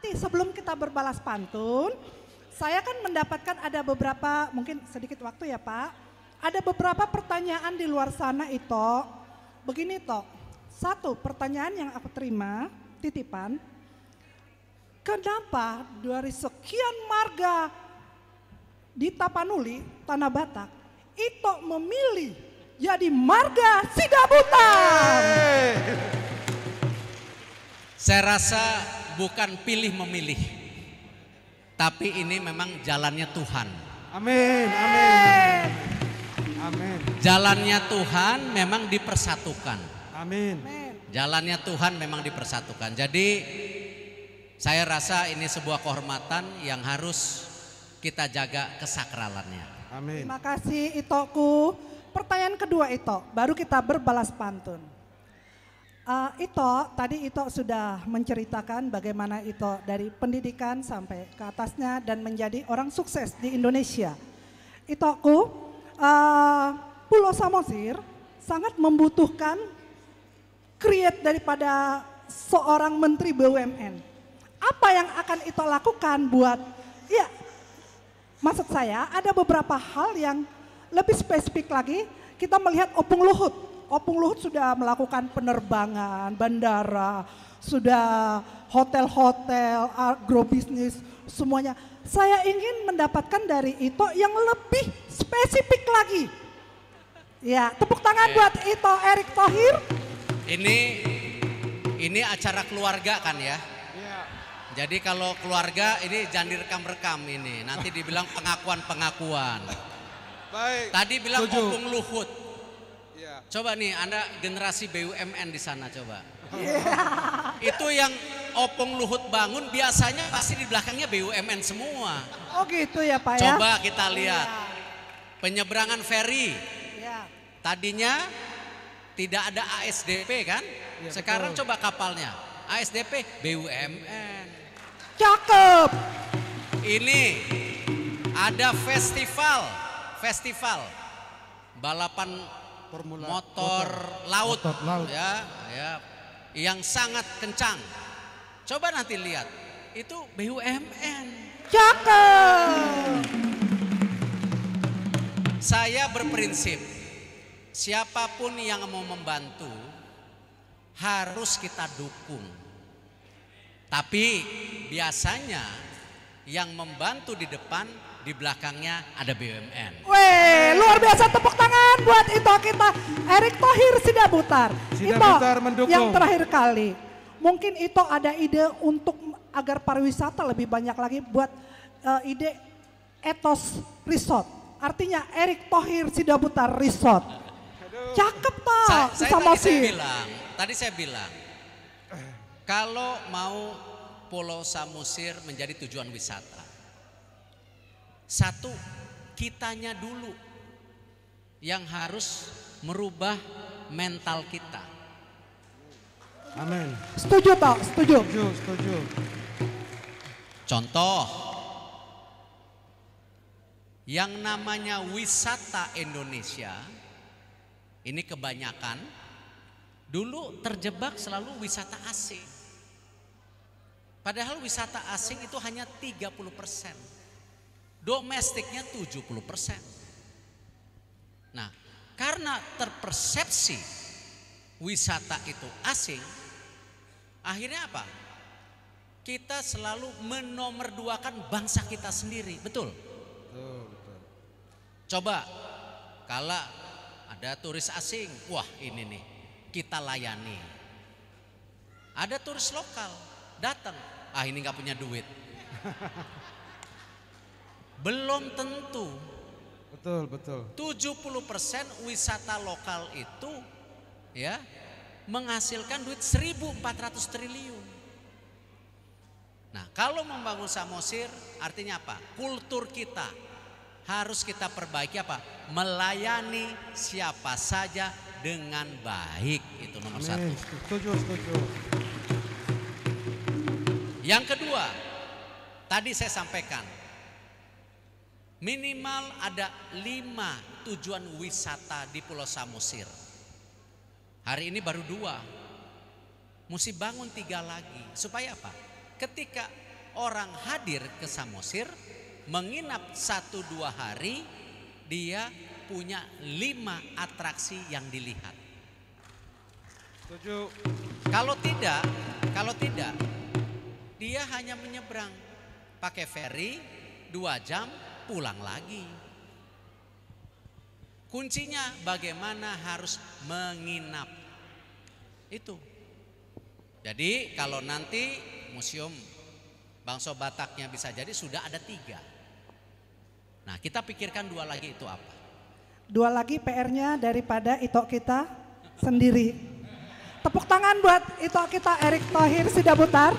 nanti sebelum kita berbalas pantun, saya kan mendapatkan ada beberapa, mungkin sedikit waktu ya Pak, ada beberapa pertanyaan di luar sana itu, begini toh, satu pertanyaan yang aku terima, titipan, kenapa dari sekian marga di Tapanuli, Tanah Batak, itu memilih jadi marga Sidabutar? Saya rasa bukan pilih memilih, tapi ini memang jalannya Tuhan. Amin, amin, amin. Jalannya Tuhan memang dipersatukan. Amin. Jalannya Tuhan memang dipersatukan. Jadi saya rasa ini sebuah kehormatan yang harus kita jaga kesakralannya. Amin. Terima kasih Itoku. Pertanyaan kedua Ito, baru kita berbalas pantun. Ito, tadi Ito sudah menceritakan bagaimana Ito dari pendidikan sampai ke atasnya dan menjadi orang sukses di Indonesia. Itoku, Pulau Samosir sangat membutuhkan create daripada seorang menteri BUMN. Apa yang akan Ito lakukan buat, ya maksud saya ada beberapa hal yang lebih spesifik lagi, kita melihat Opung Luhut. Opung Luhut sudah melakukan penerbangan, bandara, sudah hotel-hotel, agrobisnis, semuanya. Saya ingin mendapatkan dari Ito yang lebih spesifik lagi. Ya, tepuk tangan buat Ito Erick Thohir. Ini acara keluarga kan ya? Jadi kalau keluarga ini jangan direkam-rekam ini, nanti dibilang pengakuan-pengakuan. Baik. Tadi bilang Setuju. Opung Luhut. Ya. Coba nih Anda generasi BUMN di sana coba. Itu yang Opung Luhut bangun biasanya pasti di belakangnya BUMN semua. Oh gitu ya Pak ya. Coba kita lihat penyeberangan feri. Ya. Tadinya tidak ada ASDP kan? Ya, Sekarang betul. coba kapalnya ASDP BUMN. Cakep. Ini ada festival balapan motor laut, Motor laut. ya, yang sangat kencang. Coba nanti lihat, itu BUMN. Cakep. Saya berprinsip, siapapun yang mau membantu harus kita dukung. Tapi biasanya yang membantu di depan, di belakangnya ada BUMN. Weh, luar biasa, tepuk tangan buat Ito kita, Erick Thohir Sidabutar. Sidabutar Ito, mendukung. yang terakhir kali, mungkin Ito ada ide untuk agar pariwisata lebih banyak lagi buat ide Ethos Resort. Artinya Erick Thohir Sidabutar Resort. Cakep toh, Tadi saya bilang, kalau mau Pulau Samosir menjadi tujuan wisata, satu, kitanya dulu yang harus merubah mental kita. Amin. Setuju toh, setuju. Setuju. Contoh, yang namanya wisata Indonesia, ini kebanyakan dulu terjebak selalu wisata asing. Padahal wisata asing itu hanya 30%. Domestiknya 70%. Nah, karena terpersepsi wisata itu asing, akhirnya apa? Kita selalu menomorduakan bangsa kita sendiri, betul? Coba, kalau ada turis asing, wah ini nih, kita layani. Ada turis lokal, datang, ini nggak punya duit. Belum tentu. Betul. 70% wisata lokal itu ya menghasilkan duit 1.400 triliun. Nah, kalau membangun Samosir artinya apa? Kultur kita harus kita perbaiki apa? Melayani siapa saja dengan baik, itu nomor satu. Setuju. Yang kedua, tadi saya sampaikan, minimal ada 5 tujuan wisata di Pulau Samosir. Hari ini baru 2, mesti bangun 3 lagi. Supaya apa? Ketika orang hadir ke Samosir, menginap 1-2 hari, dia punya 5 atraksi yang dilihat. Setuju. Kalau tidak, dia hanya menyeberang pakai ferry 2 jam pulang lagi. Kuncinya bagaimana harus menginap. Itu. Jadi kalau nanti museum Bangsa Bataknya bisa jadi sudah ada 3. Nah, kita pikirkan 2 lagi itu apa? 2 lagi PR-nya daripada Ito kita sendiri. Tepuk tangan buat Ito kita Erick Thohir Sidabutar.